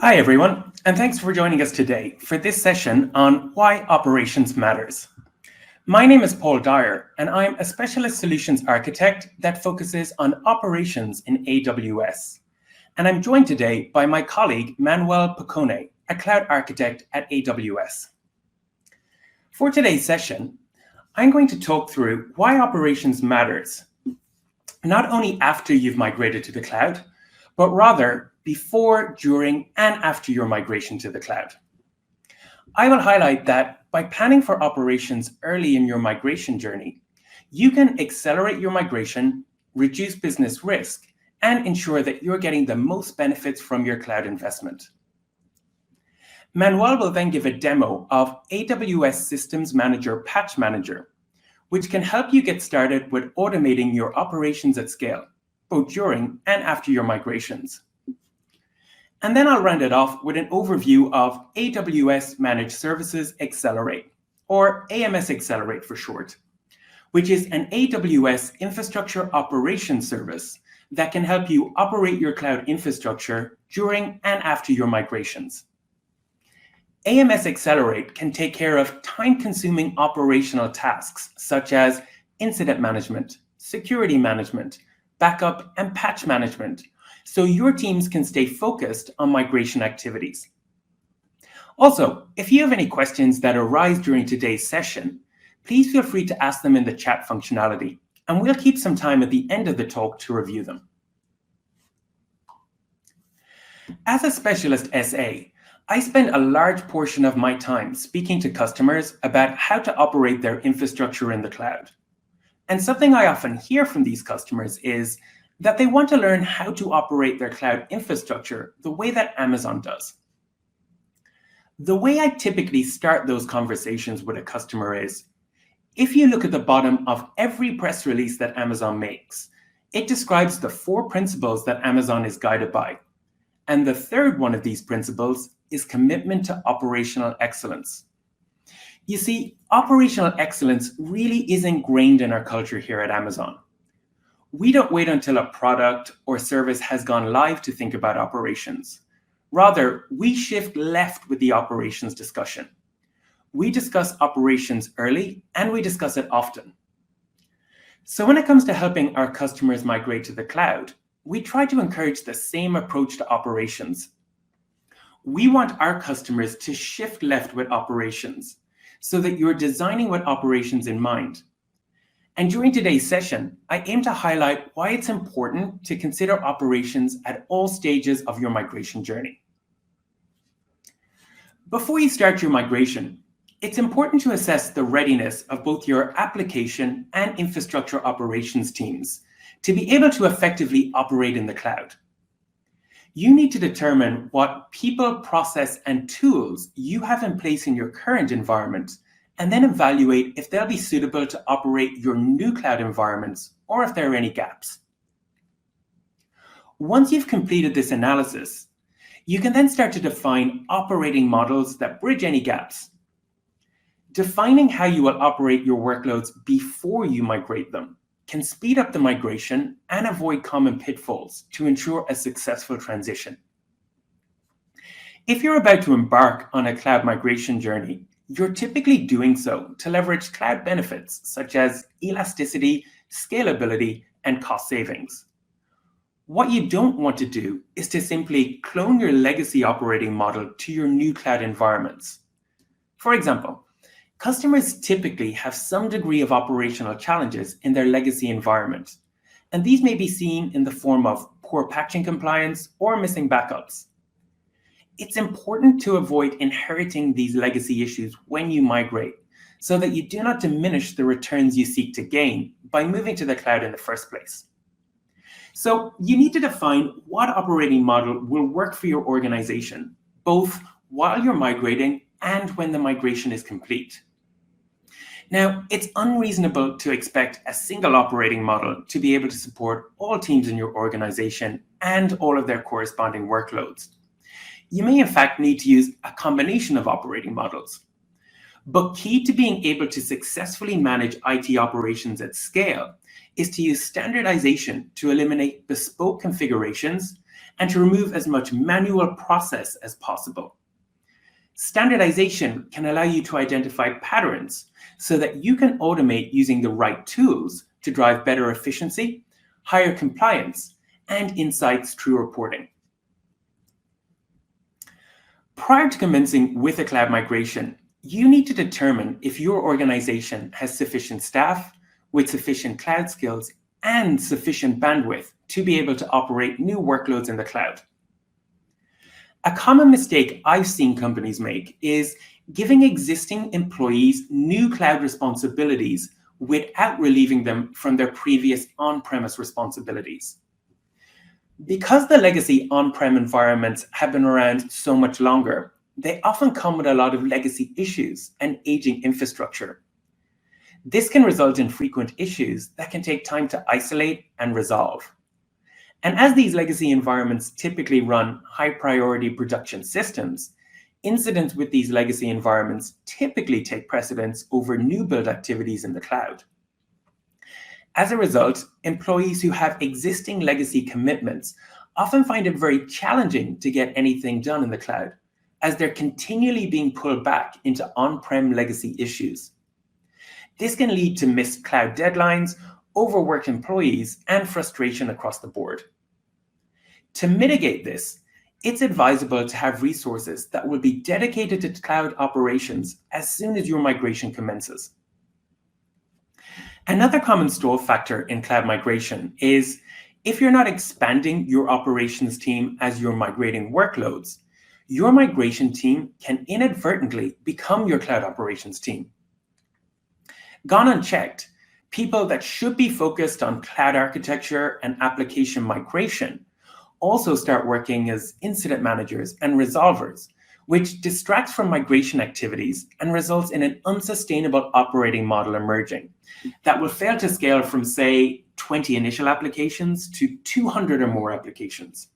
Hi, everyone, and thanks for joining us today for this session on why operations matters. My name is Paul Dyer, and I'm a specialist solutions architect that focuses on operations in AWS. And I'm joined today by my colleague, Manuel Picone, a cloud architect at AWS. For today's session, I'm going to talk through why operations matters, not only after you've migrated to the cloud, but rather before, during, and after your migration to the cloud. I will highlight that by planning for operations early in your migration journey, you can accelerate your migration, reduce business risk, and ensure that you're getting the most benefits from your cloud investment. Manuel will then give a demo of AWS Systems Manager Patch Manager, which can help you get started with automating your operations at scale, both during and after your migrations. And then I'll round it off with an overview of AWS Managed Services Accelerate, or AMS Accelerate for short, which is an AWS infrastructure operations service that can help you operate your cloud infrastructure during and after your migrations. AMS Accelerate can take care of time-consuming operational tasks such as incident management, security management, backup, and patch management, so your teams can stay focused on migration activities. Also, if you have any questions that arise during today's session, please feel free to ask them in the chat functionality, and we'll keep some time at the end of the talk to review them. As a specialist SA, I spend a large portion of my time speaking to customers about how to operate their infrastructure in the cloud. And something I often hear from these customers is that they want to learn how to operate their cloud infrastructure the way that Amazon does. The way I typically start those conversations with a customer is, if you look at the bottom of every press release that Amazon makes, it describes the 4 principles that Amazon is guided by. And the third one of these principles is commitment to operational excellence. You see, operational excellence really is ingrained in our culture here at Amazon. We don't wait until a product or service has gone live to think about operations. Rather, we shift left with the operations discussion. We discuss operations early, and we discuss it often. So when it comes to helping our customers migrate to the cloud, we try to encourage the same approach to operations. We want our customers to shift left with operations so that you're designing with operations in mind. And during today's session, I aim to highlight why it's important to consider operations at all stages of your migration journey. Before you start your migration, it's important to assess the readiness of both your application and infrastructure operations teams to be able to effectively operate in the cloud. You need to determine what people, process, and tools you have in place in your current environment, and then evaluate if they'll be suitable to operate your new cloud environments or if there are any gaps. Once you've completed this analysis, you can then start to define operating models that bridge any gaps. Defining how you will operate your workloads before you migrate them can speed up the migration and avoid common pitfalls to ensure a successful transition. If you're about to embark on a cloud migration journey, you're typically doing so to leverage cloud benefits such as elasticity, scalability, and cost savings. What you don't want to do is to simply clone your legacy operating model to your new cloud environments. For example, customers typically have some degree of operational challenges in their legacy environment, and these may be seen in the form of poor patching compliance or missing backups. It's important to avoid inheriting these legacy issues when you migrate, so that you do not diminish the returns you seek to gain by moving to the cloud in the first place. So you need to define what operating model will work for your organization, both while you're migrating and when the migration is complete. Now, it's unreasonable to expect a single operating model to be able to support all teams in your organization and all of their corresponding workloads. You may in fact need to use a combination of operating models. But key to being able to successfully manage IT operations at scale is to use standardization to eliminate bespoke configurations and to remove as much manual process as possible. Standardization can allow you to identify patterns so that you can automate using the right tools to drive better efficiency, higher compliance, and insights through reporting. Prior to commencing with a cloud migration, you need to determine if your organization has sufficient staff with sufficient cloud skills and sufficient bandwidth to be able to operate new workloads in the cloud. A common mistake I've seen companies make is giving existing employees new cloud responsibilities without relieving them from their previous on-premise responsibilities. Because the legacy on-prem environments have been around so much longer, they often come with a lot of legacy issues and aging infrastructure. This can result in frequent issues that can take time to isolate and resolve. And as these legacy environments typically run high-priority production systems, incidents with these legacy environments typically take precedence over new build activities in the cloud. As a result, employees who have existing legacy commitments often find it very challenging to get anything done in the cloud, as they're continually being pulled back into on-prem legacy issues. This can lead to missed cloud deadlines, overworked employees, and frustration across the board. To mitigate this, it's advisable to have resources that will be dedicated to cloud operations as soon as your migration commences. Another common stall factor in cloud migration is if you're not expanding your operations team as you're migrating workloads, your migration team can inadvertently become your cloud operations team. Gone unchecked, people that should be focused on cloud architecture and application migration also start working as incident managers and resolvers, which distracts from migration activities and results in an unsustainable operating model emerging that will fail to scale from, say, 20 initial applications to 200 or more applications.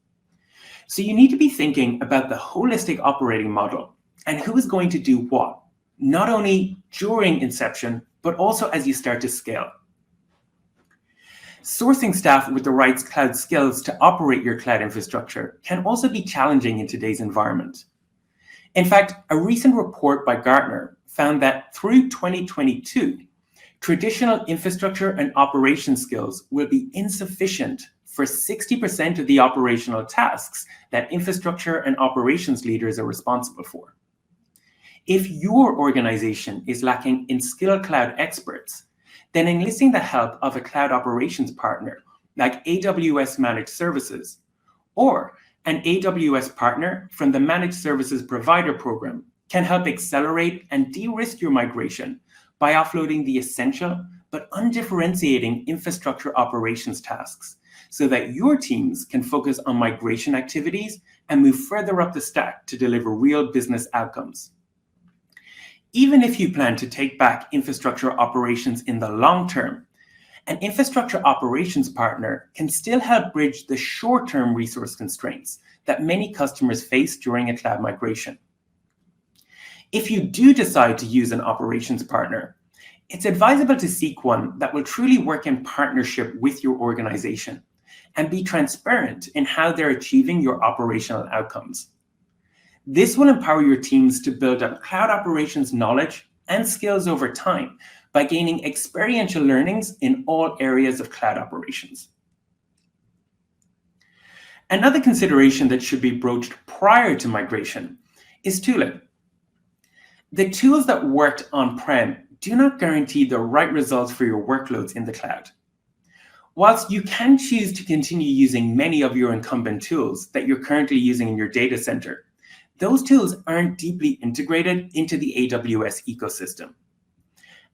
So you need to be thinking about the holistic operating model and who is going to do what, not only during inception, but also as you start to scale. Sourcing staff with the right cloud skills to operate your cloud infrastructure can also be challenging in today's environment. In fact, a recent report by Gartner found that through 2022, traditional infrastructure and operation skills will be insufficient for 60% of the operational tasks that infrastructure and operations leaders are responsible for. If your organization is lacking in skilled cloud experts, then enlisting the help of a cloud operations partner like AWS Managed Services or an AWS partner from the Managed Services Provider Program can help accelerate and de-risk your migration by offloading the essential but undifferentiating infrastructure operations tasks so that your teams can focus on migration activities and move further up the stack to deliver real business outcomes. Even if you plan to take back infrastructure operations in the long term, an infrastructure operations partner can still help bridge the short-term resource constraints that many customers face during a cloud migration. If you do decide to use an operations partner, it's advisable to seek one that will truly work in partnership with your organization and be transparent in how they're achieving your operational outcomes. This will empower your teams to build up cloud operations knowledge and skills over time by gaining experiential learnings in all areas of cloud operations. Another consideration that should be broached prior to migration is tooling. The tools that worked on-prem do not guarantee the right results for your workloads in the cloud. Whilst you can choose to continue using many of your incumbent tools that you're currently using in your data center, those tools aren't deeply integrated into the AWS ecosystem.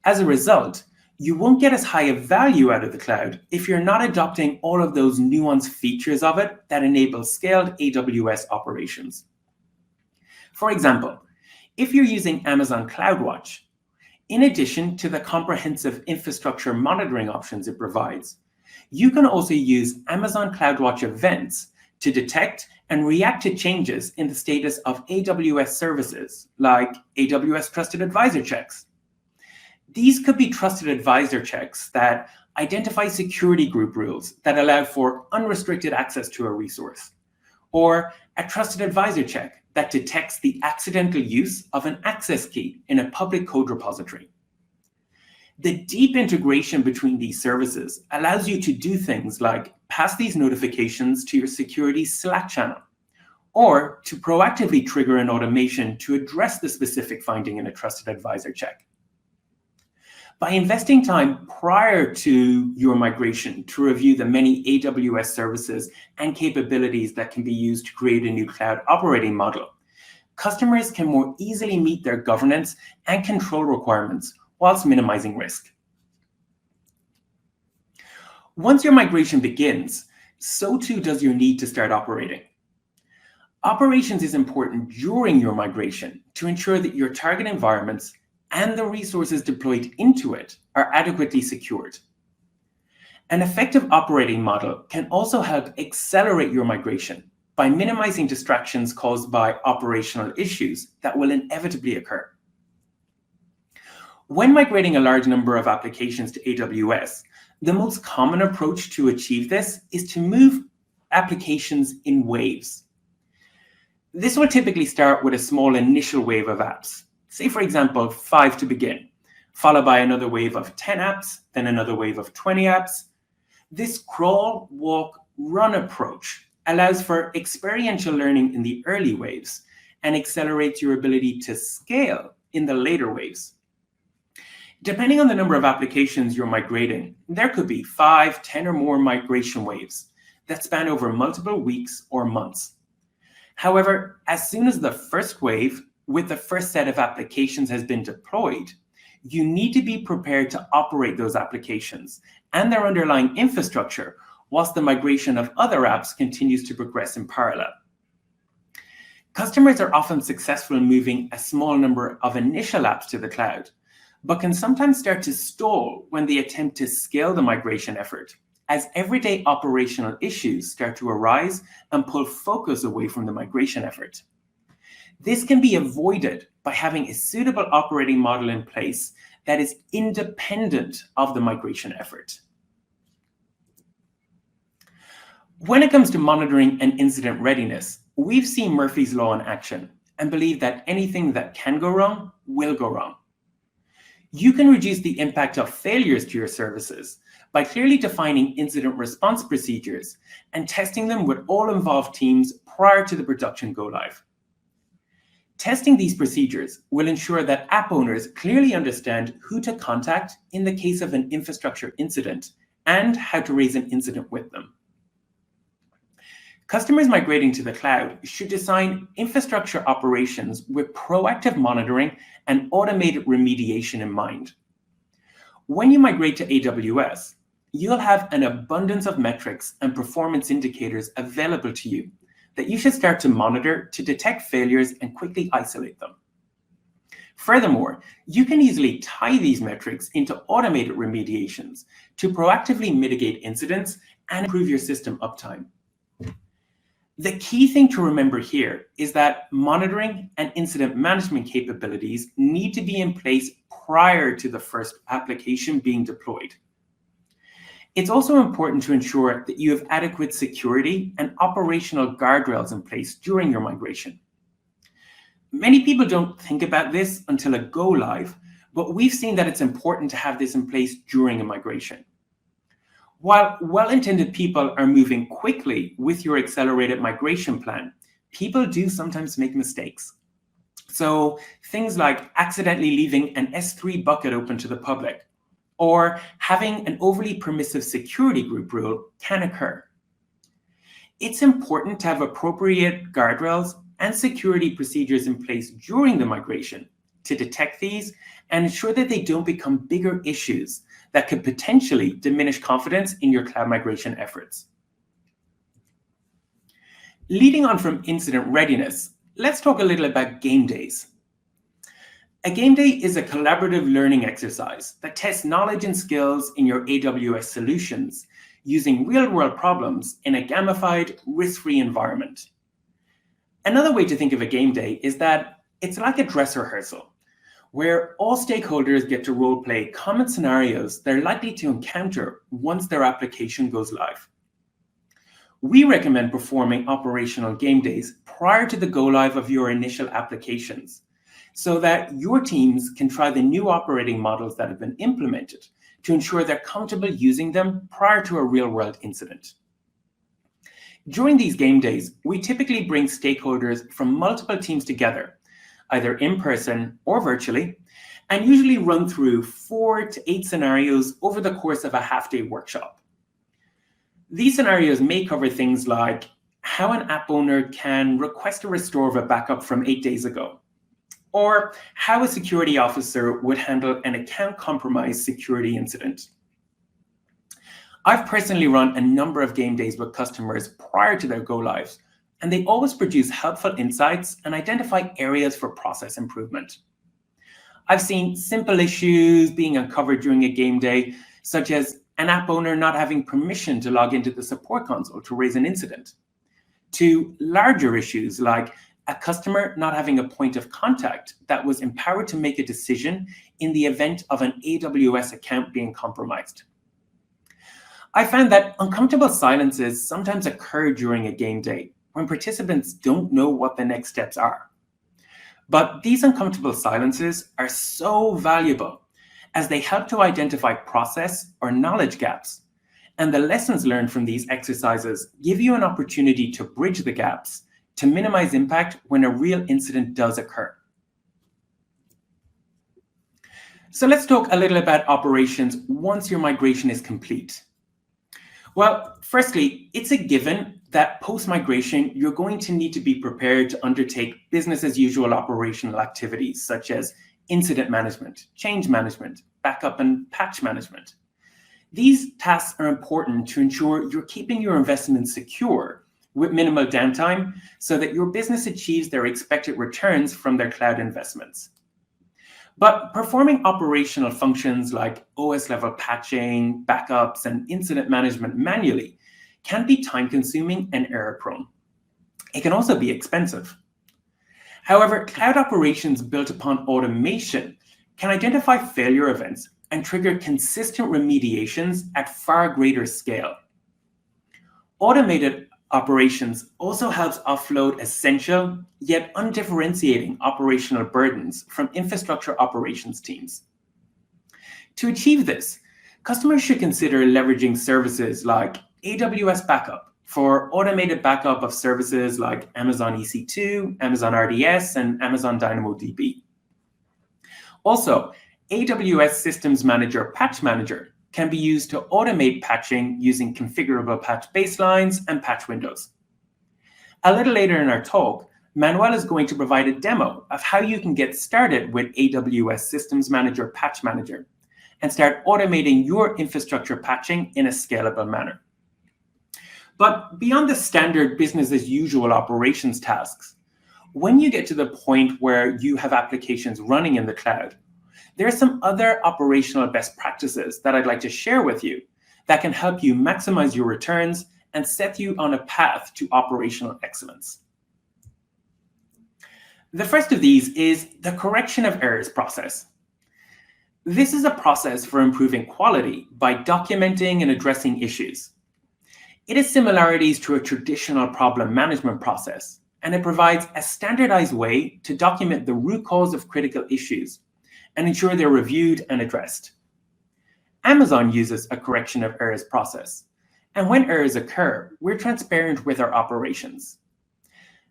As a result, you won't get as high a value out of the cloud if you're not adopting all of those nuanced features of it that enable scaled AWS operations. For example, if you're using Amazon CloudWatch, in addition to the comprehensive infrastructure monitoring options it provides, you can also use Amazon CloudWatch events to detect and react to changes in the status of AWS services, like AWS Trusted Advisor checks. These could be trusted advisor checks that identify security group rules that allow for unrestricted access to a resource, or a trusted advisor check that detects the accidental use of an access key in a public code repository. The deep integration between these services allows you to do things like pass these notifications to your security Slack channel, or to proactively trigger an automation to address the specific finding in a trusted advisor check. By investing time prior to your migration to review the many AWS services and capabilities that can be used to create a new cloud operating model, customers can more easily meet their governance and control requirements whilst minimizing risk. Once your migration begins, so too does your need to start operating. Operations is important during your migration to ensure that your target environments and the resources deployed into it are adequately secured. An effective operating model can also help accelerate your migration by minimizing distractions caused by operational issues that will inevitably occur. When migrating a large number of applications to AWS, the most common approach to achieve this is to move applications in waves. This will typically start with a small initial wave of apps, say for example 5 to begin, followed by another wave of 10 apps, then another wave of 20 apps. This crawl, walk, run approach allows for experiential learning in the early waves and accelerates your ability to scale in the later waves. Depending on the number of applications you're migrating, there could be 5, 10 or more migration waves that span over multiple weeks or months. However, as soon as the first wave with the first set of applications has been deployed, you need to be prepared to operate those applications and their underlying infrastructure whilst the migration of other apps continues to progress in parallel. Customers are often successful in moving a small number of initial apps to the cloud, but can sometimes start to stall when they attempt to scale the migration effort, as everyday operational issues start to arise and pull focus away from the migration effort. This can be avoided by having a suitable operating model in place that is independent of the migration effort. When it comes to monitoring and incident readiness, we've seen Murphy's Law in action and believe that anything that can go wrong will go wrong. You can reduce the impact of failures to your services by clearly defining incident response procedures and testing them with all involved teams prior to the production go-live. Testing these procedures will ensure that app owners clearly understand who to contact in the case of an infrastructure incident and how to raise an incident with them. Customers migrating to the cloud should design infrastructure operations with proactive monitoring and automated remediation in mind. When you migrate to AWS, you'll have an abundance of metrics and performance indicators available to you that you should start to monitor to detect failures and quickly isolate them. Furthermore, you can easily tie these metrics into automated remediations to proactively mitigate incidents and improve your system uptime. The key thing to remember here is that monitoring and incident management capabilities need to be in place prior to the first application being deployed. It's also important to ensure that you have adequate security and operational guardrails in place during your migration. Many people don't think about this until a go live, but we've seen that it's important to have this in place during a migration. While well-intended people are moving quickly with your accelerated migration plan, people do sometimes make mistakes. So things like accidentally leaving an S3 bucket open to the public, or having an overly permissive security group rule can occur. It's important to have appropriate guardrails and security procedures in place during the migration to detect these and ensure that they don't become bigger issues that could potentially diminish confidence in your cloud migration efforts. Leading on from incident readiness, let's talk a little about game days. A game day is a collaborative learning exercise that tests knowledge and skills in your AWS solutions using real-world problems in a gamified, risk-free environment. Another way to think of a game day is that it's like a dress rehearsal, where all stakeholders get to role-play common scenarios they're likely to encounter once their application goes live. We recommend performing operational game days prior to the go-live of your initial applications so that your teams can try the new operating models that have been implemented to ensure they're comfortable using them prior to a real-world incident. During these game days, we typically bring stakeholders from multiple teams together, either in person or virtually, and usually run through 4 to 8 scenarios over the course of a half-day workshop. These scenarios may cover things like how an app owner can request a restore of a backup from 8 days ago, or how a security officer would handle an account compromise security incident. I've personally run a number of game days with customers prior to their go-lives, and they always produce helpful insights and identify areas for process improvement. I've seen simple issues being uncovered during a game day, such as an app owner not having permission to log into the support console to raise an incident, to larger issues like a customer not having a point of contact that was empowered to make a decision in the event of an AWS account being compromised. I found that uncomfortable silences sometimes occur during a game day when participants don't know what the next steps are. But these uncomfortable silences are so valuable as they help to identify process or knowledge gaps. And the lessons learned from these exercises give you an opportunity to bridge the gaps to minimize impact when a real incident does occur. So let's talk a little about operations once your migration is complete. Well, firstly, it's a given that post-migration, you're going to need to be prepared to undertake business as usual operational activities such as incident management, change management, backup and patch management. These tasks are important to ensure you're keeping your investments secure with minimal downtime so that your business achieves their expected returns from their cloud investments. But performing operational functions like OS-level patching, backups, and incident management manually can be time-consuming and error-prone. It can also be expensive. However, cloud operations built upon automation can identify failure events and trigger consistent remediations at far greater scale. Automated operations also helps offload essential yet undifferentiating operational burdens from infrastructure operations teams. To achieve this, customers should consider leveraging services like AWS Backup for automated backup of services like Amazon EC2, Amazon RDS, and Amazon DynamoDB. Also, AWS Systems Manager Patch Manager can be used to automate patching using configurable patch baselines and patch windows. A little later in our talk, Manuel is going to provide a demo of how you can get started with AWS Systems Manager Patch Manager and start automating your infrastructure patching in a scalable manner. But beyond the standard business as usual operations tasks, when you get to the point where you have applications running in the cloud, there are some other operational best practices that I'd like to share with you that can help you maximize your returns and set you on a path to operational excellence. The first of these is the correction of errors process. This is a process for improving quality by documenting and addressing issues. It has similarities to a traditional problem management process, and it provides a standardized way to document the root cause of critical issues and ensure they're reviewed and addressed. Amazon uses a correction of errors process, and when errors occur, we're transparent with our operations.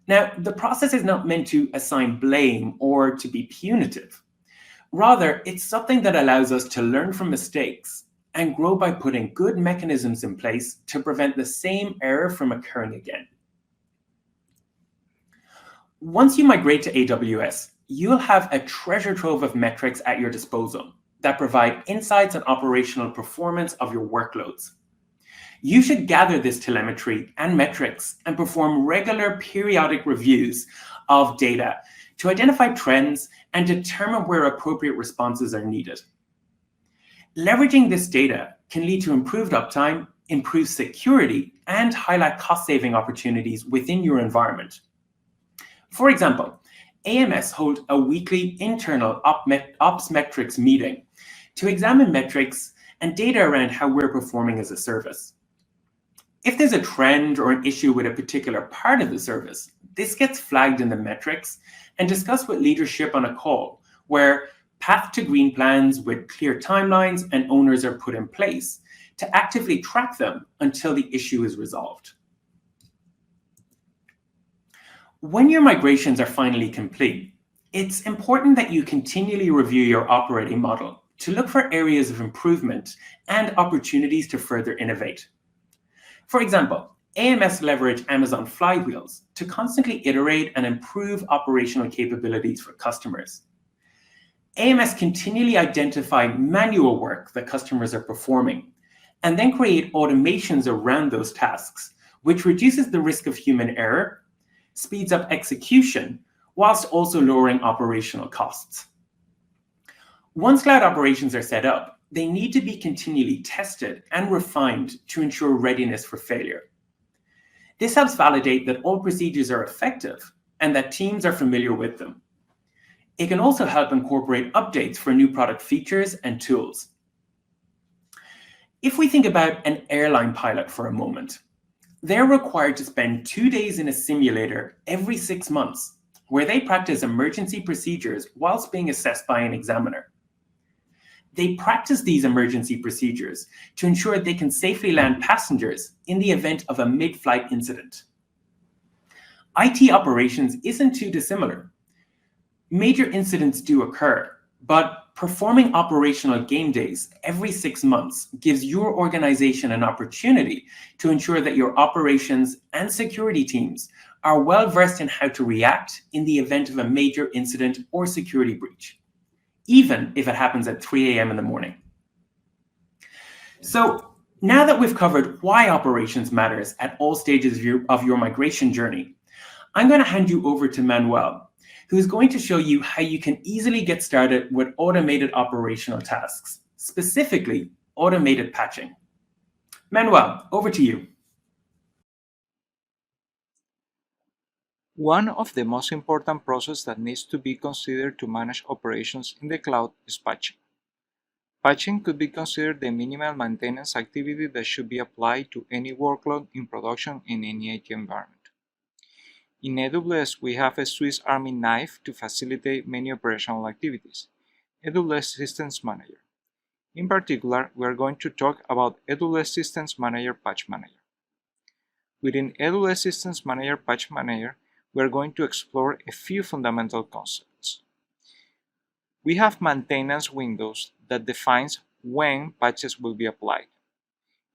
Now, the process is not meant to assign blame or to be punitive. Rather, it's something that allows us to learn from mistakes and grow by putting good mechanisms in place to prevent the same error from occurring again. Once you migrate to AWS, you'll have a treasure trove of metrics at your disposal that provide insights on operational performance of your workloads. You should gather this telemetry and metrics and perform regular periodic reviews of data to identify trends and determine where appropriate responses are needed. Leveraging this data can lead to improved uptime, improved security, and highlight cost-saving opportunities within your environment. For example, AMS hold a weekly internal ops metrics meeting to examine metrics and data around how we're performing as a service. If there's a trend or an issue with a particular part of the service, this gets flagged in the metrics and discussed with leadership on a call, where path to green plans with clear timelines and owners are put in place to actively track them until the issue is resolved. When your migrations are finally complete, it's important that you continually review your operating model to look for areas of improvement and opportunities to further innovate. For example, AMS leverage Amazon flywheels to constantly iterate and improve operational capabilities for customers. AMS continually identify manual work that customers are performing and then create automations around those tasks, which reduces the risk of human error, speeds up execution, whilst also lowering operational costs. Once cloud operations are set up, they need to be continually tested and refined to ensure readiness for failure. This helps validate that all procedures are effective and that teams are familiar with them. It can also help incorporate updates for new product features and tools. If we think about an airline pilot for a moment, they're required to spend 2 days in a simulator every 6 months, where they practice emergency procedures whilst being assessed by an examiner. They practice these emergency procedures to ensure they can safely land passengers in the event of a mid-flight incident. IT operations isn't too dissimilar. Major incidents do occur, but performing operational game days every 6 months gives your organization an opportunity to ensure that your operations and security teams are well versed in how to react in the event of a major incident or security breach, even if it happens at 3 a.m. in the morning. So now that we've covered why operations matters at all stages of your migration journey, I'm going to hand you over to Manuel, who's going to show you how you can easily get started with automated operational tasks, specifically automated patching. Manuel, over to you. One of the most important processes that needs to be considered to manage operations in the cloud is patching. Patching could be considered the minimal maintenance activity that should be applied to any workload in production in any IT environment. In AWS, we have a Swiss Army knife to facilitate many operational activities, AWS Systems Manager. In particular, we are going to talk about AWS Systems Manager Patch Manager. Within AWS Systems Manager Patch Manager, we are going to explore a few fundamental concepts. We have maintenance windows that defines when patches will be applied.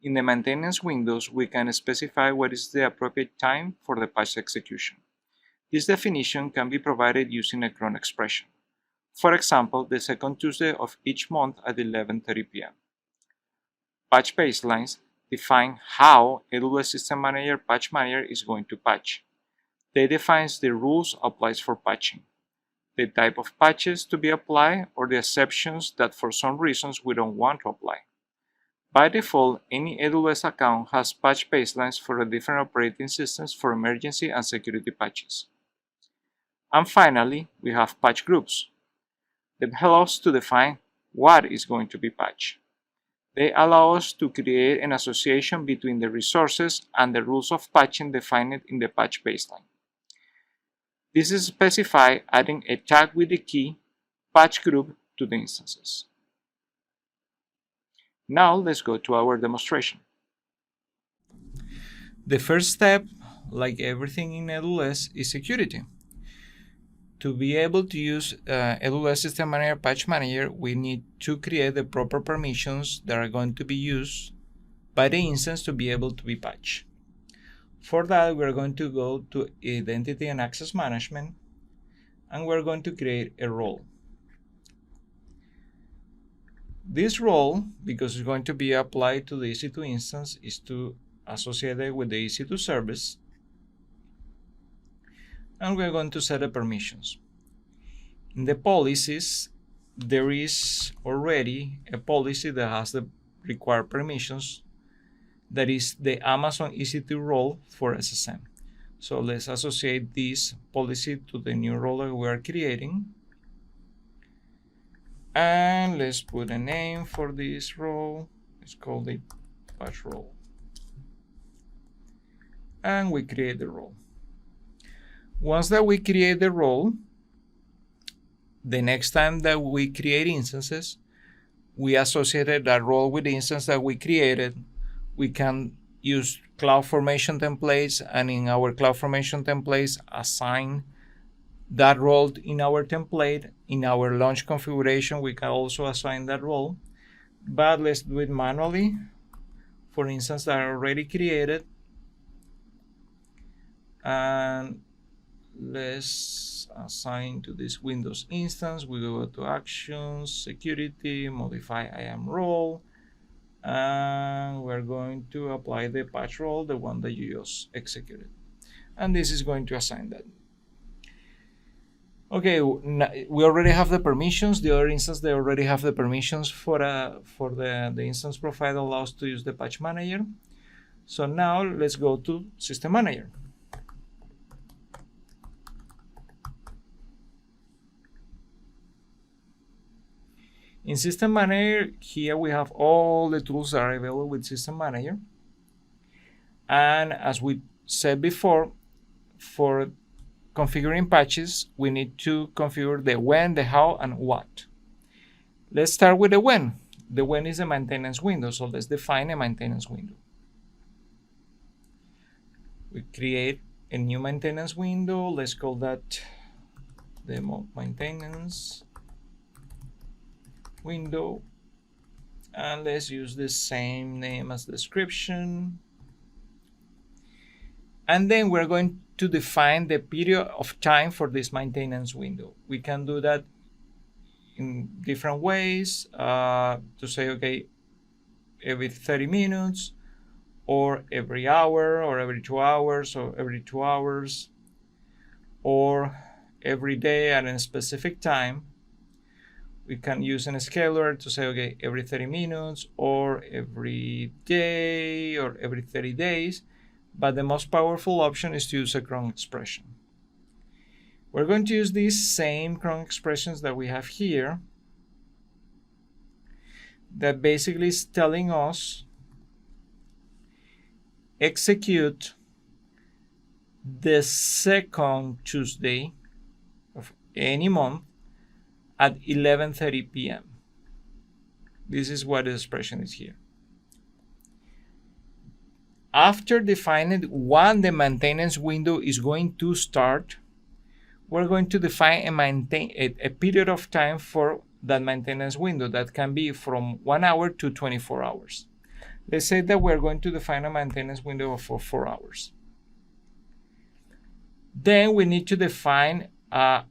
In the maintenance windows, we can specify what is the appropriate time for the patch execution. This definition can be provided using a cron expression. For example, the second Tuesday of each month at 11:30 p.m. Patch baselines define how AWS System Manager Patch Manager is going to patch. They define the rules applied for patching, the type of patches to be applied, or the exceptions that for some reasons we don't want to apply. By default, any AWS account has patch baselines for the different operating systems for emergency and security patches. And finally, we have patch groups. They help us to define what is going to be patched. They allow us to create an association between the resources and the rules of patching defined in the patch baseline. This is specified adding a tag with the key patch group to the instances. Now let's go to our demonstration. The first step, like everything in AWS, is security. To be able to use AWS System Manager Patch Manager, we need to create the proper permissions that are going to be used by the instance to be able to be patched. For that, we're going to go to Identity and Access Management, and we're going to create a role. This role, because it's going to be applied to the EC2 instance, is to associate it with the EC2 service, and we're going to set the permissions. In the policies, there is already a policy that has the required permissions, that is the Amazon EC2 role for SSM. So let's associate this policy to the new role that we are creating. And let's put a name for this role. Let's call it patch role. and we create the role. Once that we create the role, the next time that we create instances, we associated that role with the instance that we created. We can use CloudFormation templates, and in our CloudFormation templates, assign that role in our template. In our launch configuration, we can also assign that role, but let's do it manually for instances that are already created. And let's assign to this Windows instance. We go to Actions, Security, Modify IAM role, and we're going to apply the patch role, the one that you just executed. And this is going to assign that. Okay, we already have the permissions. The other instance, they already have the permissions for the instance profile allows to use the patch manager. So now let's go to System Manager. In System Manager, here we have all the tools that are available with System Manager. And as we said before, for configuring patches, we need to configure the when, the how, and what. Let's start with the when. The when is a maintenance window, so let's define a maintenance window. We create a new maintenance window. Let's call that demo maintenance window, and let's use the same name as description. And then we're going to define the period of time for this maintenance window. We can do that in different ways, to say, okay, every 30 minutes, or every hour, or every 2 hours, or every 2 hours, or every day at a specific time. We can use an scalar to say, okay, every 30 minutes, or every day, or every 30 days. But the most powerful option is to use a cron expression. We're going to use these same cron expressions that we have here, that basically is telling us execute the second Tuesday of any month at 11:30 p.m. This is what the expression is here. After defining when the maintenance window is going to start, we're going to define a period of time for that maintenance window that can be from 1 hour to 24 hours. Let's say that we're going to define a maintenance window for 4 hours. Then we need to define how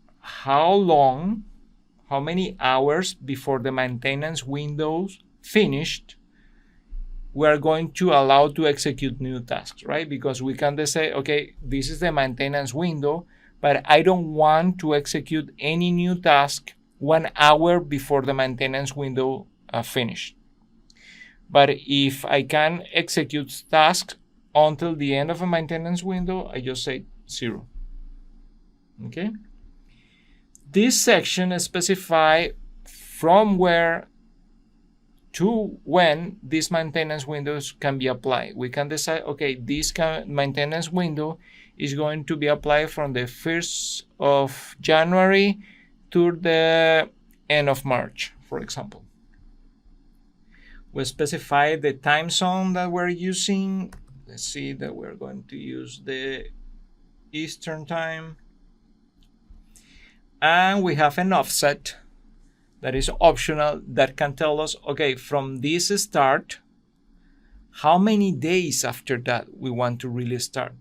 many hours before the maintenance window finished we are going to allow to execute new tasks, right? Because we can just say, okay, this is the maintenance window, but I don't want to execute any new task 1 hour before the maintenance window finished. But if I can execute tasks until the end of a maintenance window, I just say 0. Okay? This section specifies from where to when these maintenance windows can be applied. We can decide, okay, this maintenance window is going to be applied from the 1st of January to the end of March, for example. We specify the time zone that we're using. Let's see that we're going to use the Eastern time. And we have an offset that is optional that can tell us, okay, from this start, how many days after that we want to really start.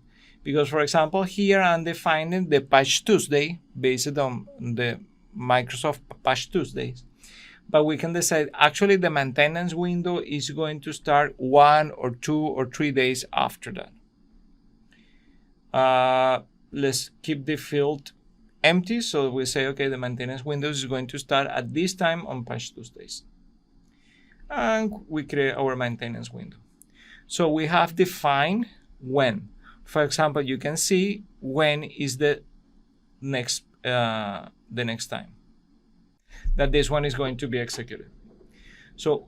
Because, for example, here I'm defining the Patch Tuesday based on the Microsoft Patch Tuesdays. But we can decide, actually, the maintenance window is going to start 1 or 2 or 3 days after that. Let's keep the field empty, so we say, okay, the maintenance window is going to start at this time on Patch Tuesdays. And we create our maintenance window. So we have defined when. For example, you can see when is the next time that this one is going to be executed. So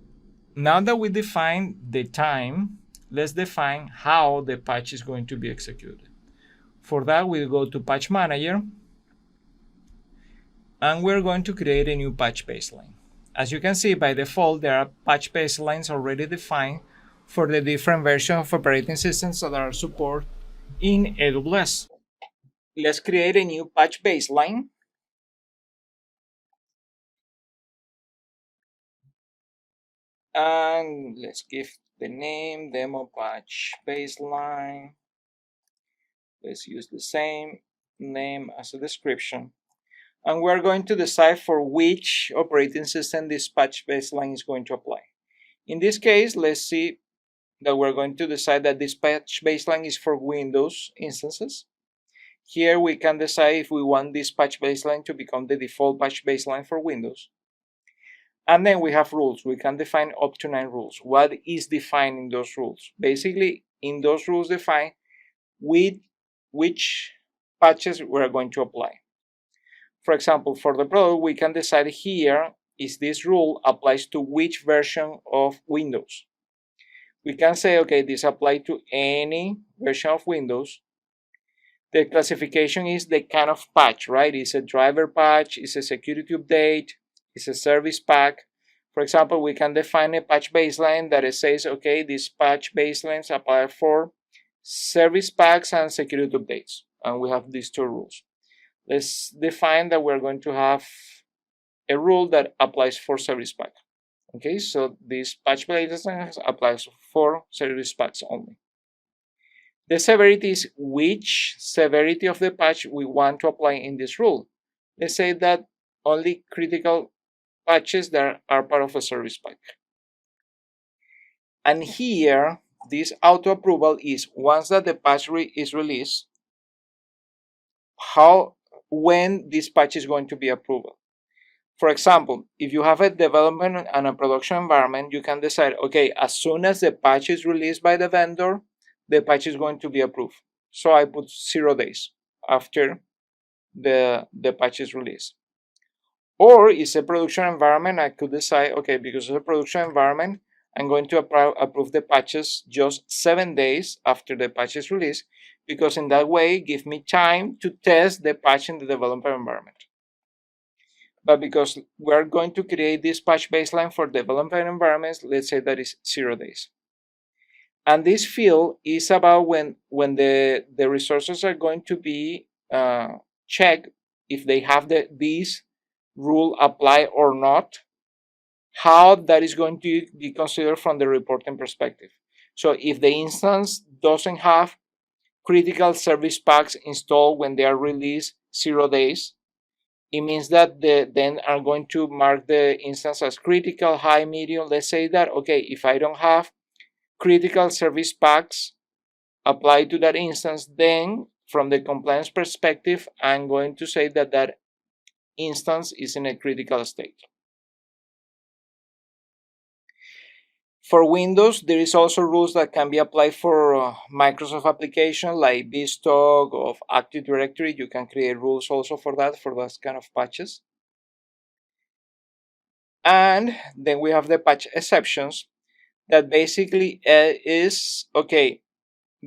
now that we define the time let's define how the patch is going to be executed. For that, we'll go to Patch Manager, and we're going to create a new patch baseline. As you can see, by default, there are patch baselines already defined for the different versions of operating systems that are supported in AWS. Let's create a new patch baseline. And let's give the name demo patch baseline. Let's use the same name as a description. And we're going to decide for which operating system this patch baseline is going to apply. In this case, let's see that we're going to decide that this patch baseline is for Windows instances. Here we can decide if we want this patch baseline to become the default patch baseline for Windows. And then we have rules. We can define up to 9 rules. What is defined in those rules? Basically, in those rules define which patches we're going to apply. For example, for the product, we can decide here if this rule applies to which version of Windows. We can say, okay, this applies to any version of Windows. The classification is the kind of patch, right? It's a driver patch, it's a security update, it's a service pack. For example, we can define a patch baseline that it says, okay, these patch baselines apply for service packs and security updates. And we have these 2 rules. Let's define that we're going to have a rule that applies for service pack. Okay, so this patch baseline applies for service packs only. The severity is which severity of the patch we want to apply in this rule. Let's say that only critical patches that are part of a service pack. And here, this auto approval is once that the patch is released, when this patch is going to be approved. For example, if you have a development and a production environment, you can decide, okay, as soon as the patch is released by the vendor, the patch is going to be approved. So I put 0 days after the patch is released. Or it's a production environment, I could decide, okay, because it's a production environment, I'm going to approve the patches just 7 days after the patch is released, because in that way, give me time to test the patch in the developer environment. But because we're going to create this patch baseline for development environments, let's say that is 0 days. And this field is about when the resources are going to be checked if they have this rule apply or not, how that is going to be considered from the reporting perspective. So if the instance doesn't have critical service packs installed when they are released 0 days, it means that then are going to mark the instance as critical, high, medium. Let's say that, okay, if I don't have critical service packs applied to that instance, then from the compliance perspective, I'm going to say that that instance is in a critical state. For Windows, there is also rules that can be applied for Microsoft applications like vstock of Active Directory. You can create rules also for those kind of patches. And then we have the patch exceptions that basically is, okay,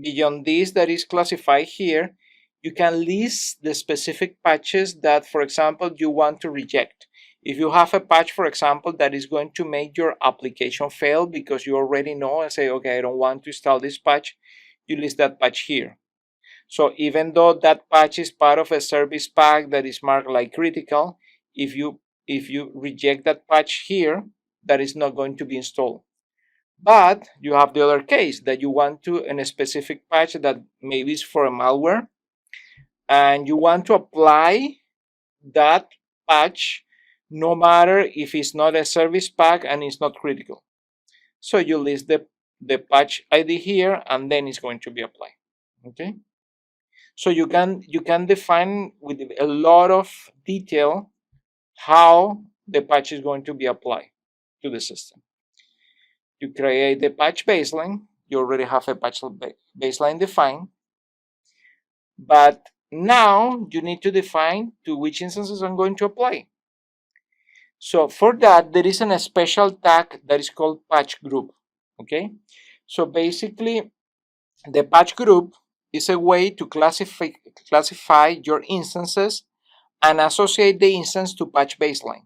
beyond this that is classified here, you can list the specific patches that, for example, you want to reject. If you have a patch, for example, that is going to make your application fail because you already know and say, okay, I don't want to install this patch, you list that patch here. So even though that patch is part of a service pack that is marked like critical, if you reject that patch here, that is not going to be installed. But you have the other case that you want to, in a specific patch that maybe is for a malware, and you want to apply that patch no matter if it's not a service pack and it's not critical. So you list the patch ID here, and then it's going to be applied. Okay. So you can define with a lot of detail how the patch is going to be applied to the system. You create the patch baseline. You already have a patch baseline defined. But now you need to define to which instances I'm going to apply. So for that, there is a special tag that is called patch group. Okay. So basically, the patch group is a way to classify your instances and associate the instance to patch baseline.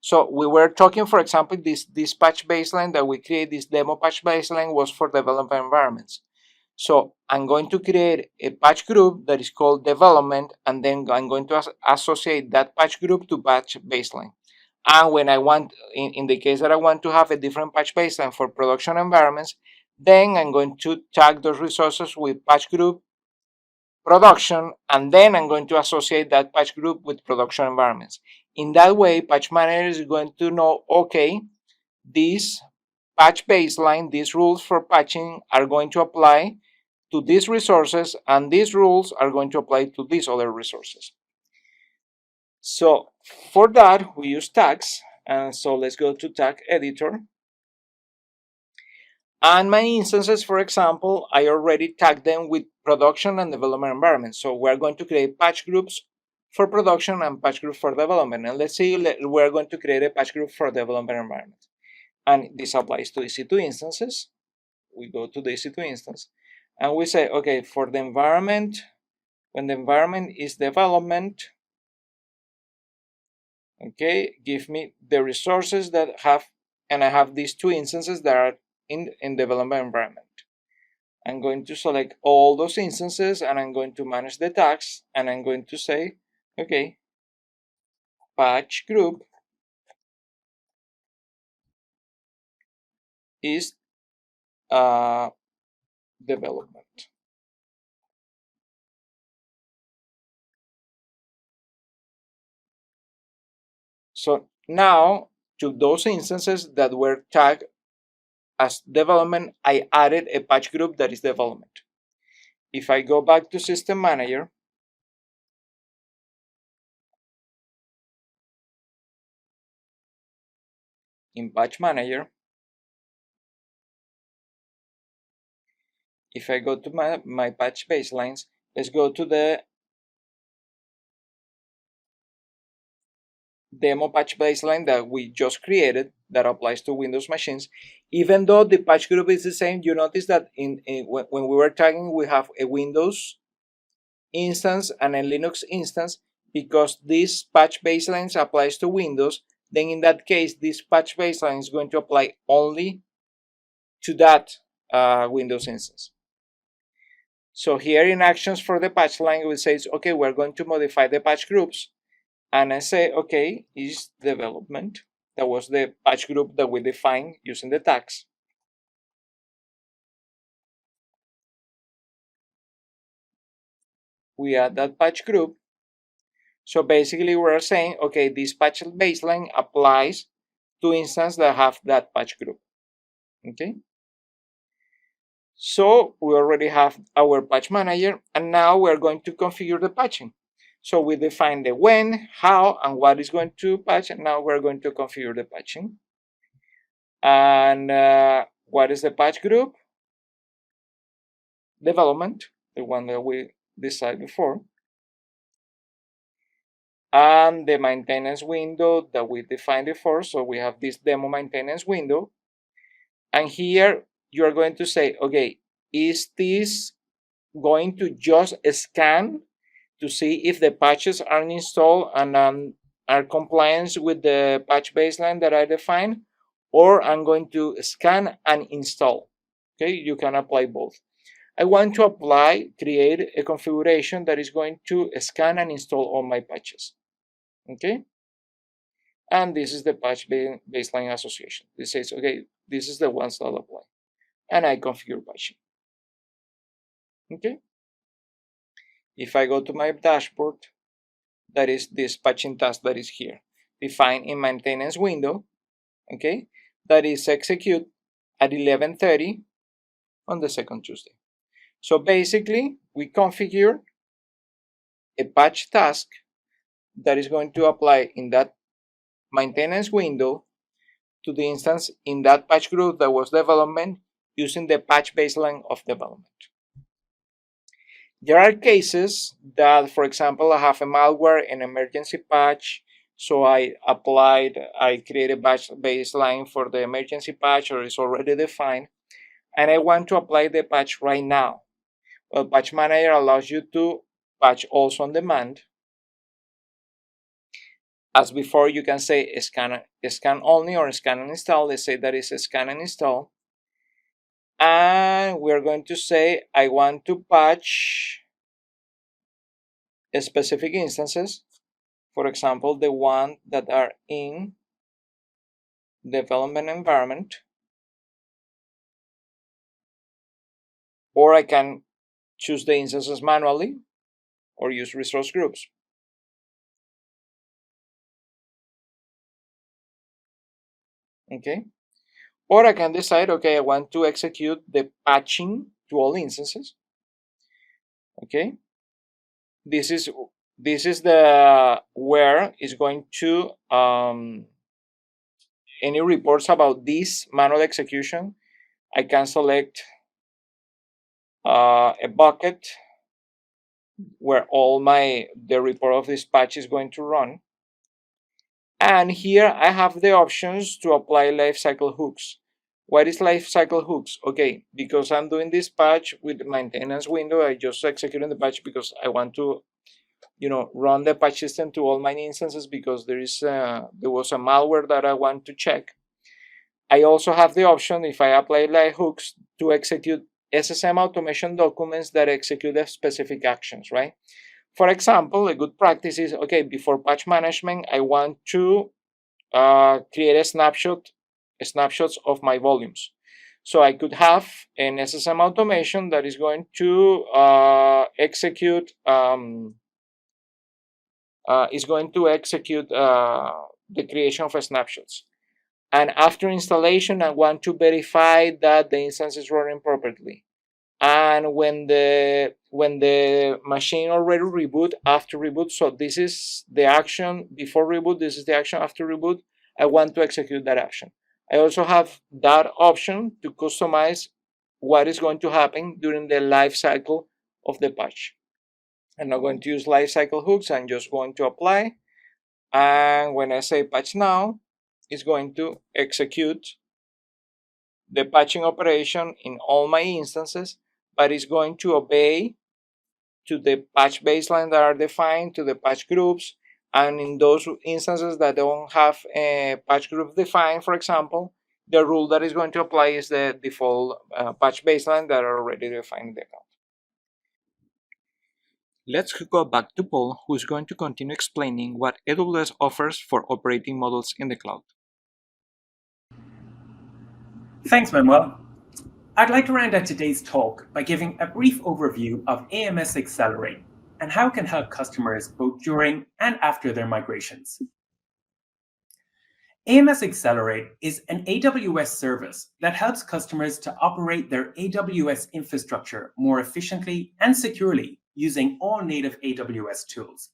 So we were talking, for example, this patch baseline that we create, this demo patch baseline was for development environments. So I'm going to create a patch group that is called development, and then I'm going to associate that patch group to patch baseline. And when I want, in the case that I want to have a different patch baseline for production environments, then I'm going to tag those resources with patch group production, and then I'm going to associate that patch group with production environments. In that way, patch manager is going to know, okay, this patch baseline, these rules for patching are going to apply to these resources, and these rules are going to apply to these other resources. So for that, we use tags. And so let's go to tag editor. And my instances, for example, I already tagged them with production and development environments. So we're going to create patch groups for production and patch groups for development. And let's say we're going to create a patch group for development environment. And this applies to EC2 instances. We go to the EC2 instance and we say, okay, for the environment, when the environment is development, okay, give me the resources that have, and I have these two instances that are in development environment. I'm going to select all those instances and I'm going to manage the tags, and I'm going to say, okay, patch group is development. So now to those instances that were tagged as development, I added a patch group that is development. If I go back to System Manager, in Patch Manager, if I go to my patch baselines, let's go to the demo patch baseline that we just created that applies to Windows machines. Even though the patch group is the same, you notice that when we were tagging, we have a Windows instance and a Linux instance, because this patch baselines applies to Windows. Then in that case, this patch baseline is going to apply only to that Windows instance. So here in actions for the patch line, we say, okay, we're going to modify the patch groups. And I say, okay, is development. That was the patch group that we defined using the tags. We add that patch group. So basically we're saying, okay, this patch baseline applies to instances that have that patch group. Okay. So we already have our patch manager, and now we're going to configure the patching. So we define the when, how, and what is going to patch, and now we're going to configure the patching. And what is the patch group? Development, the one that we decided before. And the maintenance window that we defined before. So we have this demo maintenance window. And here you're going to say, okay, is this going to just scan to see if the patches are installed and are compliant with the patch baseline that I defined, or I'm going to scan and install. Okay, you can apply both. I want to create a configuration that is going to scan and install all my patches. Okay, and this is the patch baseline association. This says, okay, this is the ones that apply, and I configure patching. Okay, if I go to my dashboard, that is this patching task that is here, defined in maintenance window, okay, that is execute at 11:30 on the second Tuesday. So basically, we configure a patch task that is going to apply in that maintenance window to the instance in that patch group that was development using the patch baseline of development. There are cases that, for example, I have a malware, an emergency patch, so I create a patch baseline for the emergency patch, or it's already defined. and I want to apply the patch right now. Well, Patch Manager allows you to patch also on demand. As before, you can say scan only or scan and install. Let's say that is scan and install. And we're going to say I want to patch specific instances. For example, the one that are in development environment. Or I can choose the instances manually or use resource groups. Okay. Or I can decide, okay, I want to execute the patching to all instances. Okay. This is the where is going to any reports about this manual execution. I can select a bucket where all the report of this patch is going to run. And here I have the options to apply lifecycle hooks. What is lifecycle hooks? Okay, because I'm doing this patch with the maintenance window, I just executing the patch because I want to, run the patch system to all my instances because there was a malware that I want to check. I also have the option, if I apply live hooks, to execute SSM automation documents that execute the specific actions, right? For example, a good practice is, okay, before patch management, I want to create snapshots of my volumes. So I could have an SSM automation that is going to execute the creation of snapshots. And after installation, I want to verify that the instance is running properly. And when the machine already reboot, after reboot, so this is the action before reboot, this is the action after reboot, I want to execute that action. I also have that option to customize what is going to happen during the life cycle of the patch. I'm not going to use lifecycle hooks, I'm just going to apply. And when I say patch now, it's going to execute the patching operation in all my instances, but it's going to obey to the patch baseline that are defined, to the patch groups, and in those instances that don't have a patch group defined, for example, the rule that is going to apply is the default patch baseline that are already defined in the account. Let's go back to Paul, who is going to continue explaining what AWS offers for operating models in the cloud. Thanks, Manuel. I'd like to round out today's talk by giving a brief overview of AMS Accelerate and how it can help customers both during and after their migrations. AMS Accelerate is an AWS service that helps customers to operate their AWS infrastructure more efficiently and securely using all native AWS tools.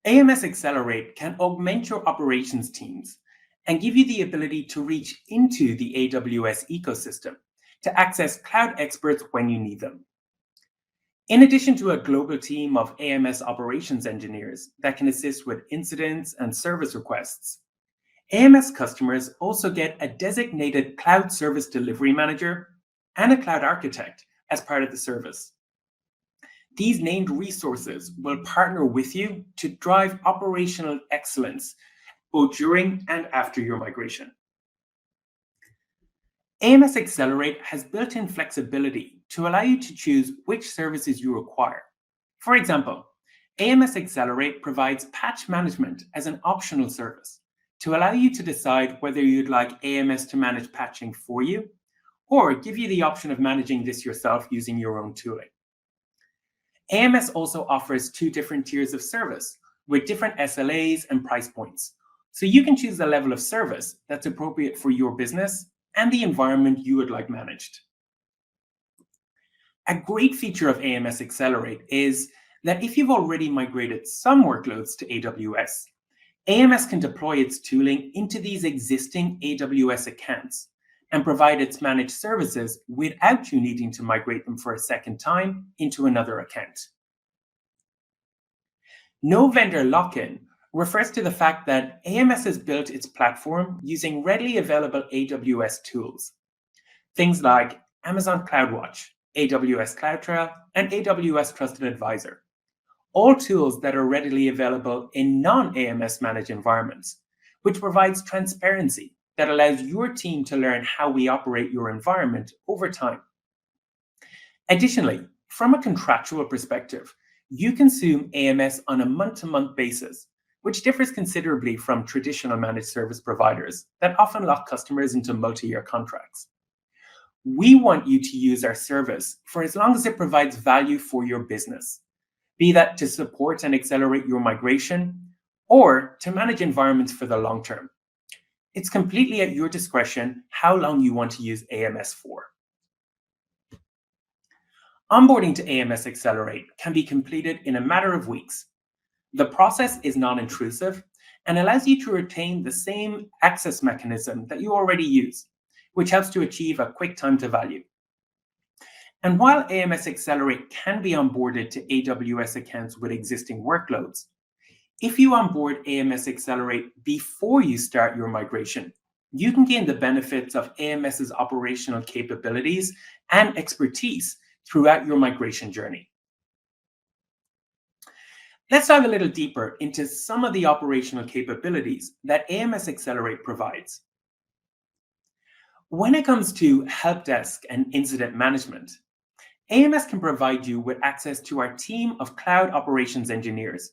AMS Accelerate can augment your operations teams and give you the ability to reach into the AWS ecosystem to access cloud experts when you need them. In addition to a global team of AMS operations engineers that can assist with incidents and service requests, AMS customers also get a designated cloud service delivery manager and a cloud architect as part of the service. These named resources will partner with you to drive operational excellence both during and after your migration. AMS Accelerate has built-in flexibility to allow you to choose which services you require. For example, AMS Accelerate provides patch management as an optional service to allow you to decide whether you'd like AMS to manage patching for you or give you the option of managing this yourself using your own tooling. AMS also offers 2 different tiers of service with different SLAs and price points, so you can choose the level of service that's appropriate for your business and the environment you would like managed. A great feature of AMS Accelerate is that if you've already migrated some workloads to AWS, AMS can deploy its tooling into these existing AWS accounts and provide its managed services without you needing to migrate them for a second time into another account. No vendor lock-in refers to the fact that AMS has built its platform using readily available AWS tools. Things like Amazon CloudWatch, AWS CloudTrail, and AWS Trusted Advisor, all tools that are readily available in non-AMS managed environments, which provides transparency that allows your team to learn how we operate your environment over time. Additionally, from a contractual perspective, you consume AMS on a month-to-month basis, which differs considerably from traditional managed service providers that often lock customers into multi-year contracts. We want you to use our service for as long as it provides value for your business, be that to support and accelerate your migration or to manage environments for the long term. It's completely at your discretion how long you want to use AMS for. Onboarding to AMS Accelerate can be completed in a matter of weeks. The process is non-intrusive and allows you to retain the same access mechanism that you already use, which helps to achieve a quick time to value. And while AMS Accelerate can be onboarded to AWS accounts with existing workloads, if you onboard AMS Accelerate before you start your migration, you can gain the benefits of AMS's operational capabilities and expertise throughout your migration journey. Let's dive a little deeper into some of the operational capabilities that AMS Accelerate provides. When it comes to help desk and incident management, AMS can provide you with access to our team of cloud operations engineers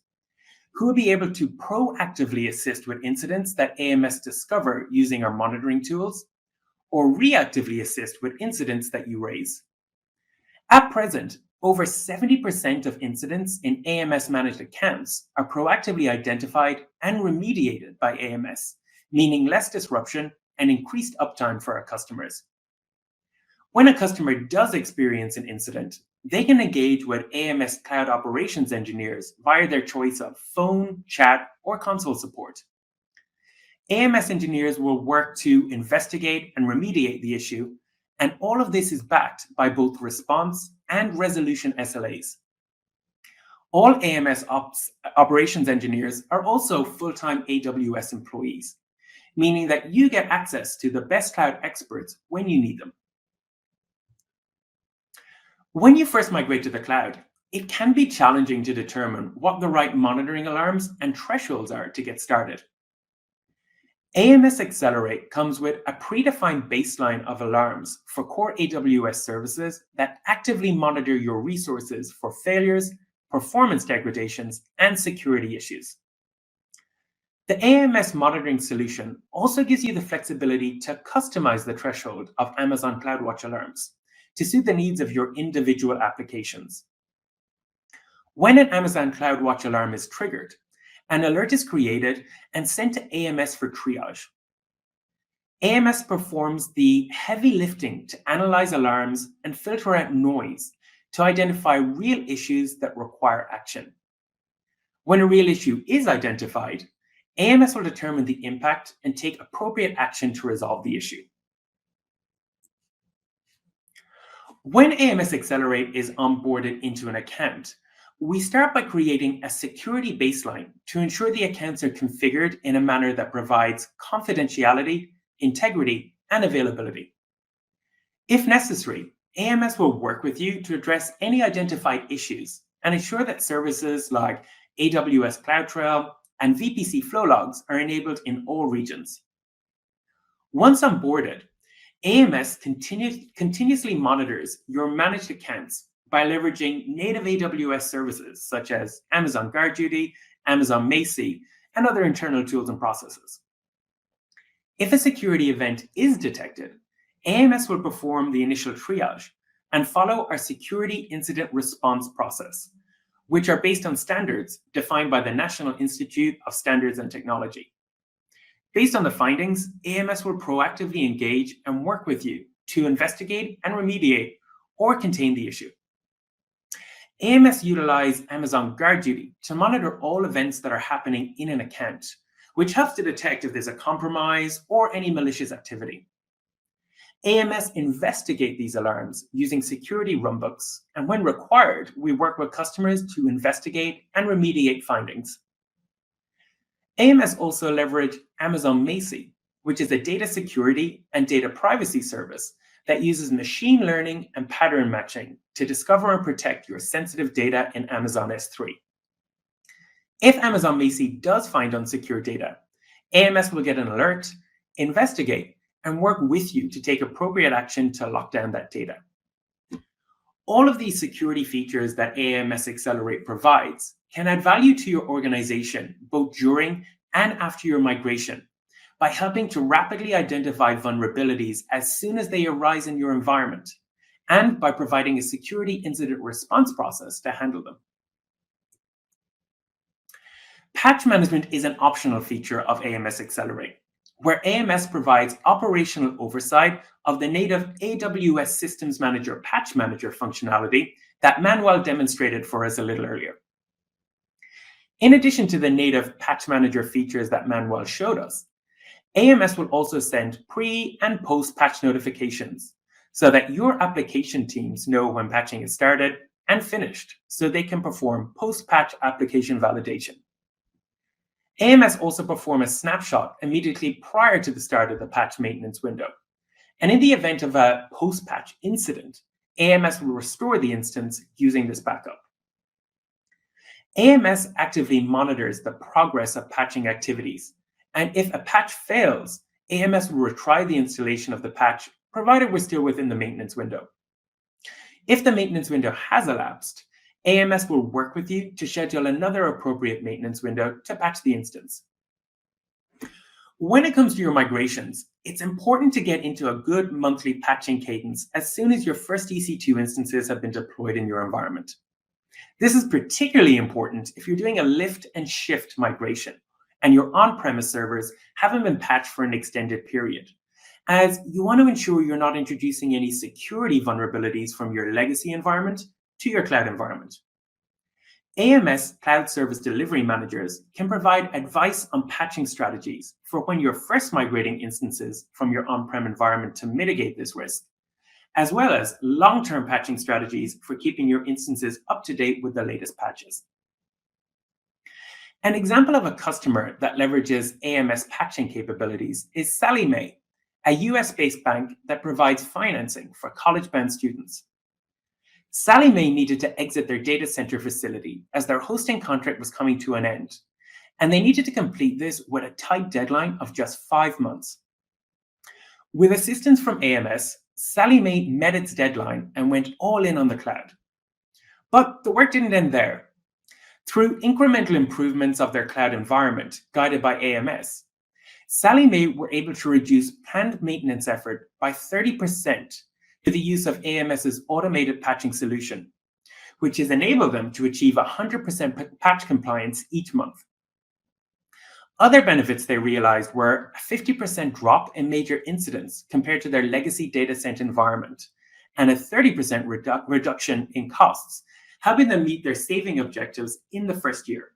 who will be able to proactively assist with incidents that AMS discover using our monitoring tools, or reactively assist with incidents that you raise. At present, over 70% of incidents in AMS managed accounts are proactively identified and remediated by AMS, meaning less disruption and increased uptime for our customers. When a customer does experience an incident, they can engage with AMS cloud operations engineers via their choice of phone, chat, or console support. AMS engineers will work to investigate and remediate the issue, and all of this is backed by both response and resolution SLAs. All AMS operations engineers are also full-time AWS employees, meaning that you get access to the best cloud experts when you need them. When you first migrate to the cloud, it can be challenging to determine what the right monitoring alarms and thresholds are to get started. AMS Accelerate comes with a predefined baseline of alarms for core AWS services that actively monitor your resources for failures, performance degradations, and security issues. The AMS monitoring solution also gives you the flexibility to customize the threshold of Amazon CloudWatch alarms to suit the needs of your individual applications. When an Amazon CloudWatch alarm is triggered, an alert is created and sent to AMS for triage. AMS performs the heavy lifting to analyze alarms and filter out noise to identify real issues that require action. When a real issue is identified, AMS will determine the impact and take appropriate action to resolve the issue. When AMS Accelerate is onboarded into an account, we start by creating a security baseline to ensure the accounts are configured in a manner that provides confidentiality, integrity, and availability. If necessary, AMS will work with you to address any identified issues and ensure that services like AWS CloudTrail and VPC flow logs are enabled in all regions. Once onboarded, AMS continuously monitors your managed accounts by leveraging native AWS services such as Amazon GuardDuty, Amazon Macie, and other internal tools and processes. If a security event is detected, AMS will perform the initial triage and follow our security incident response process, which are based on standards defined by the National Institute of Standards and Technology. Based on the findings, AMS will proactively engage and work with you to investigate and remediate or contain the issue. AMS utilize Amazon GuardDuty to monitor all events that are happening in an account, which helps to detect if there's a compromise or any malicious activity. AMS investigate these alarms using security runbooks, and when required, we work with customers to investigate and remediate findings. AMS also leverage Amazon Macie, which is a data security and data privacy service that uses machine learning and pattern matching to discover and protect your sensitive data in Amazon S3. If Amazon Macy does find unsecure data, AMS will get an alert, investigate, and work with you to take appropriate action to lock down that data. All of these security features that AWS Accelerate provides can add value to your organization both during and after your migration by helping to rapidly identify vulnerabilities as soon as they arise in your environment and by providing a security incident response process to handle them. Patch management is an optional feature of AWS Accelerate, where AMS provides operational oversight of the native AWS Systems Manager Patch Manager functionality that Manuel demonstrated for us a little earlier. In addition to the native Patch Manager features that Manuel showed us, AMS will also send pre- and post-patch notifications so that your application teams know when patching is started and finished so they can perform post-patch application validation. AMS also performs a snapshot immediately prior to the start of the patch maintenance window. And in the event of a post-patch incident, AMS will restore the instance using this backup. AMS actively monitors the progress of patching activities. And if a patch fails, AMS will retry the installation of the patch, provided we're still within the maintenance window. If the maintenance window has elapsed, AMS will work with you to schedule another appropriate maintenance window to patch the instance. When it comes to your migrations, it's important to get into a good monthly patching cadence as soon as your first EC2 instances have been deployed in your environment. This is particularly important if you're doing a lift and shift migration and your on-premise servers haven't been patched for an extended period, as you want to ensure you're not introducing any security vulnerabilities from your legacy environment to your cloud environment. AMS Cloud Service Delivery Managers can provide advice on patching strategies for when you're first migrating instances from your on-prem environment to mitigate this risk, as well as long-term patching strategies for keeping your instances up to date with the latest patches. An example of a customer that leverages AMS patching capabilities is Sallie Mae, a US-based bank that provides financing for college-bound students. Sallie Mae needed to exit their data center facility as their hosting contract was coming to an end, and they needed to complete this with a tight deadline of just 5 months. With assistance from AMS, Sallie Mae met its deadline and went all in on the cloud. But the work didn't end there. Through incremental improvements of their cloud environment, guided by AMS, Sallie Mae were able to reduce planned maintenance effort by 30% to the use of AMS's automated patching solution, which has enabled them to achieve 100% patch compliance each month. Other benefits they realized were a 50% drop in major incidents compared to their legacy data center environment, and a 30% reduction in costs, helping them meet their saving objectives in the first year.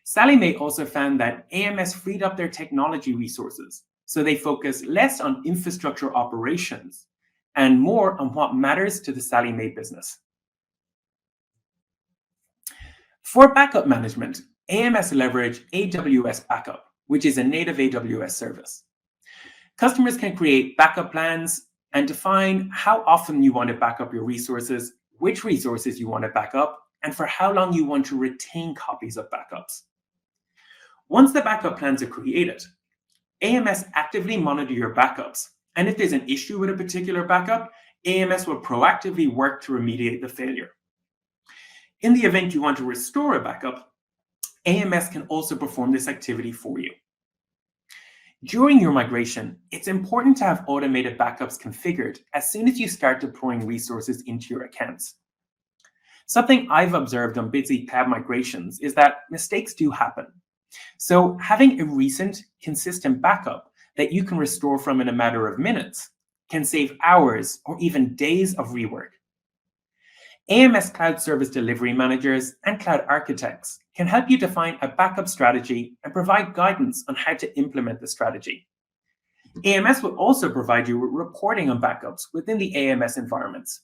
Sallie Mae also found that AMS freed up their technology resources, so they focus less on infrastructure operations and more on what matters to the Sallie Mae business. For backup management, AMS leverage AWS Backup, which is a native AWS service. Customers can create backup plans and define how often you want to back up your resources, which resources you want to back up, and for how long you want to retain copies of backups. Once the backup plans are created, AMS actively monitor your backups, and if there's an issue with a particular backup, AMS will proactively work to remediate the failure. In the event you want to restore a backup, AMS can also perform this activity for you. During your migration, it's important to have automated backups configured as soon as you start deploying resources into your accounts. Something I've observed on busy cloud migrations is that mistakes do happen. So having a recent, consistent backup that you can restore from in a matter of minutes can save hours or even days of rework. AMS Cloud Service Delivery Managers and Cloud Architects can help you define a backup strategy and provide guidance on how to implement the strategy. AMS will also provide you with reporting on backups within the AMS environments.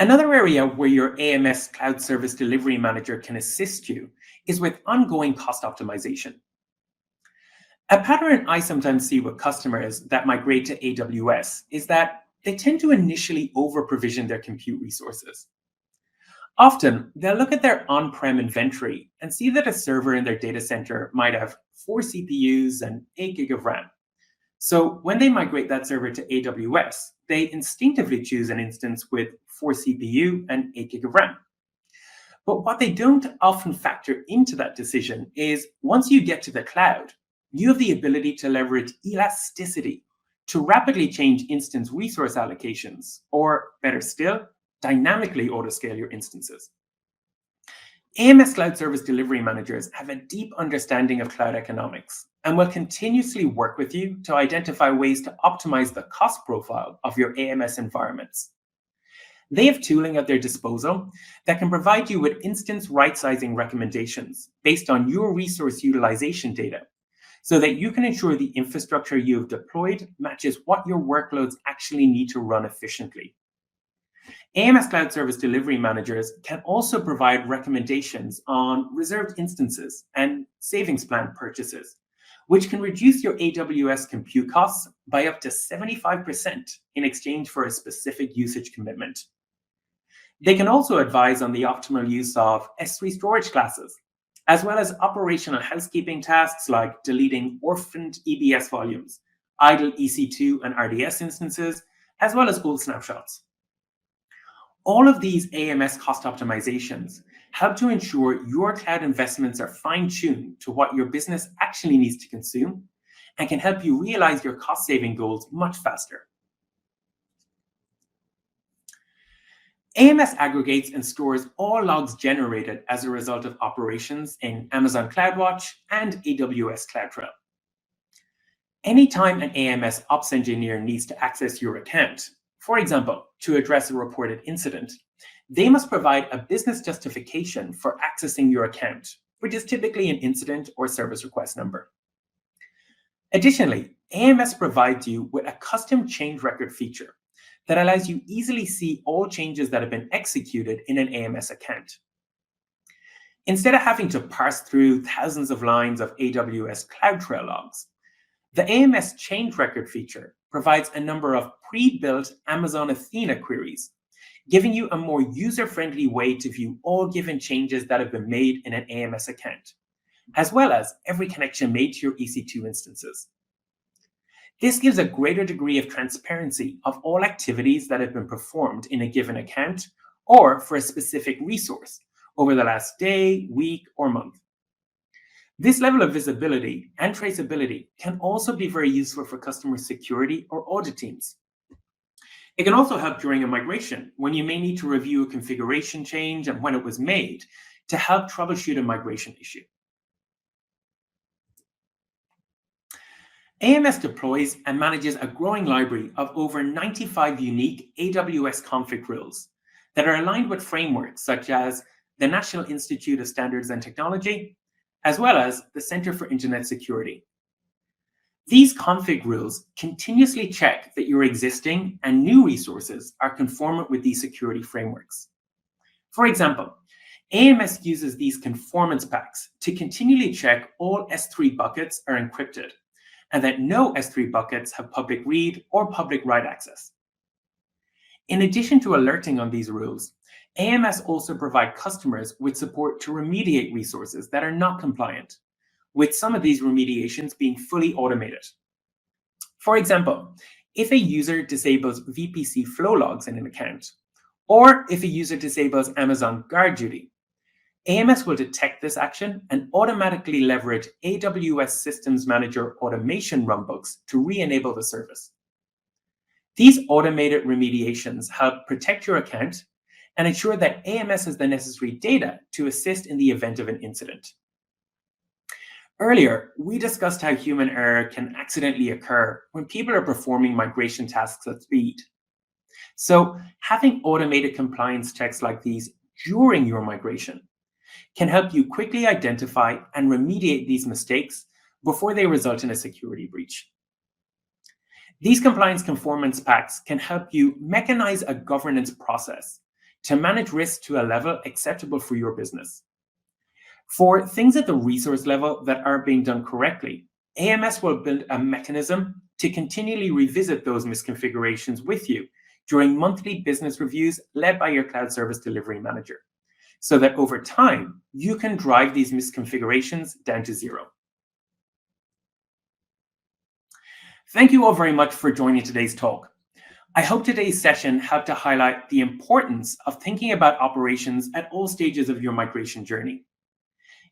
Another area where your AMS Cloud Service Delivery Manager can assist you is with ongoing cost optimization. A pattern I sometimes see with customers that migrate to AWS is that they tend to initially over-provision their compute resources. Often, they'll look at their on-prem inventory and see that a server in their data center might have 4 CPUs and 8 GB of RAM. So when they migrate that server to AWS, they instinctively choose an instance with 4 CPU and 8 GB of RAM. But what they don't often factor into that decision is once you get to the cloud, you have the ability to leverage elasticity to rapidly change instance resource allocations, or better still, dynamically autoscale your instances. AMS Cloud Service Delivery Managers have a deep understanding of cloud economics and will continuously work with you to identify ways to optimize the cost profile of your AMS environments. They have tooling at their disposal that can provide you with instance right-sizing recommendations based on your resource utilization data, so that you can ensure the infrastructure you have deployed matches what your workloads actually need to run efficiently. AMS Cloud Service Delivery Managers can also provide recommendations on reserved instances and savings plan purchases, which can reduce your AWS compute costs by up to 75% in exchange for a specific usage commitment. They can also advise on the optimal use of S3 storage classes, as well as operational housekeeping tasks like deleting orphaned EBS volumes, idle EC2 and RDS instances, as well as old snapshots. All of these AMS cost optimizations help to ensure your cloud investments are fine-tuned to what your business actually needs to consume and can help you realize your cost-saving goals much faster. AMS aggregates and stores all logs generated as a result of operations in Amazon CloudWatch and AWS CloudTrail. Anytime an AMS ops engineer needs to access your account, for example, to address a reported incident, they must provide a business justification for accessing your account, which is typically an incident or service request number. Additionally, AMS provides you with a custom change record feature that allows you easily see all changes that have been executed in an AMS account. Instead of having to parse through thousands of lines of AWS CloudTrail logs, the AMS change record feature provides a number of pre-built Amazon Athena queries, giving you a more user-friendly way to view all given changes that have been made in an AMS account, as well as every connection made to your EC2 instances. This gives a greater degree of transparency of all activities that have been performed in a given account or for a specific resource over the last day, week, or month. This level of visibility and traceability can also be very useful for customer security or audit teams. It can also help during a migration when you may need to review a configuration change and when it was made to help troubleshoot a migration issue. AMS deploys and manages a growing library of over 95 unique AWS config rules that are aligned with frameworks such as the National Institute of Standards and Technology, as well as the Center for Internet Security. These config rules continuously check that your existing and new resources are conformant with these security frameworks. For example, AMS uses these conformance packs to continually check all S3 buckets are encrypted and that no S3 buckets have public read or public write access. In addition to alerting on these rules, AMS also provides customers with support to remediate resources that are not compliant, with some of these remediations being fully automated. For example, if a user disables VPC flow logs in an account, or if a user disables Amazon Guard Duty, AMS will detect this action and automatically leverage AWS Systems Manager automation runbooks to re-enable the service. These automated remediations help protect your account and ensure that AMS has the necessary data to assist in the event of an incident. Earlier, we discussed how human error can accidentally occur when people are performing migration tasks at speed. So, having automated compliance checks like these during your migration can help you quickly identify and remediate these mistakes before they result in a security breach. These compliance conformance packs can help you mechanize a governance process to manage risk to a level acceptable for your business. For things at the resource level that aren't being done correctly, AMS will build a mechanism to continually revisit those misconfigurations with you during monthly business reviews led by your cloud service delivery manager, so that over time, you can drive these misconfigurations down to zero. Thank you all very much for joining today's talk. I hope today's session helped to highlight the importance of thinking about operations at all stages of your migration journey.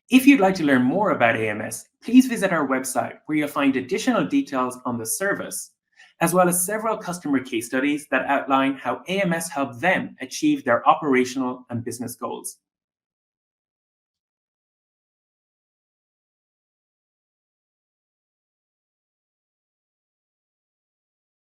If you'd like to learn more about AMS, please visit our website where you'll find additional details on the service, as well as several customer case studies that outline how AMS helped them achieve their operational and business goals.